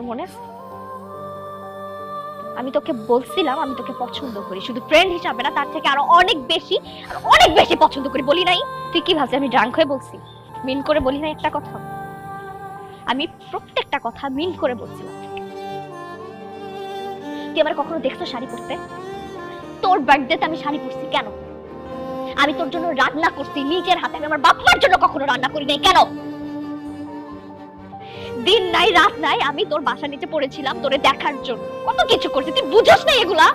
তোর মনে আছে? আমি তোকে বলছিলাম আমি তোকে পছন্দ করি, শুধু ফ্রেন্ড হিসাবে না, তার থেকে আরো অনেক বেশি পছন্দ করি। বলি নাই? তুই কি ভাবছিস আমি ড্রাঙ্ক হয়ে বলছি? মিন করে বলি নাই একটা কথা? আমি প্রত্যেকটা কথা মিন করে বলছিলাম। তুই আমার কখনো দেখছো শাড়ি পরতে? তোর বার্থডেতে আমি শাড়ি পরছি কেন? আমি তোর জন্য রান্না করছি নিজের হাতে, আমি আমার বাপ মার জন্য কখনো রান্না করি নাই কেন? দিন নাই রাত নাই আমি তোর বাসা নিচে পড়েছিলাম তোরে দেখার জন্য, কত কিছু করছি, তুই বুঝোস না এগুলা?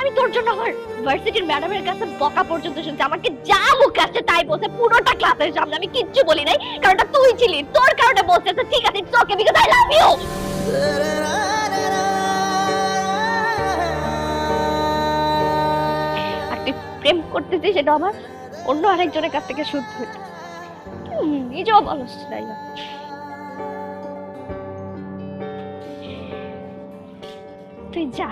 আমি তোর জন্য আমার ভার্সিটির ম্যাডামের কাছে বকা পর্যন্ত শুনছি, আমাকে যা মুখ আসছে তাই বলছে পুরোটা ক্লাসের সামনে, আমি কিচ্ছু বলি নাই, কারণ তুই ছিলি, তোর কারণে বলছে ঠিক আছে it's okay because I love you. আর তুই প্রেম করতেছিস সেটা আমার অন্য আরেকজনের কাছ থেকে শুদ্ধ হইতো, নিজেও বলস তাই না? তুই যা,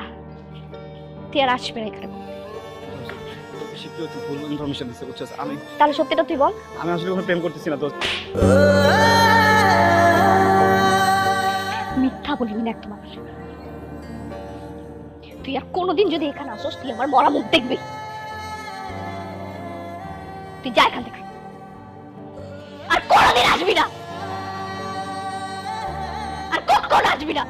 তুই আর আসবে না এখানে। তাহলে সত্যিটা তুই বল। আমি আসলে কোনো প্রেম করতেছি না দোস্ত। মিথ্যা বলবি না একদম আমার। তুই আর কোনোদিন যদি এখানে আসোস তুই আমার মরা মুখ দেখবি। তুই যা এখান থেকে, আর কোনোদিন আসবি না, আর কখন আসবি না।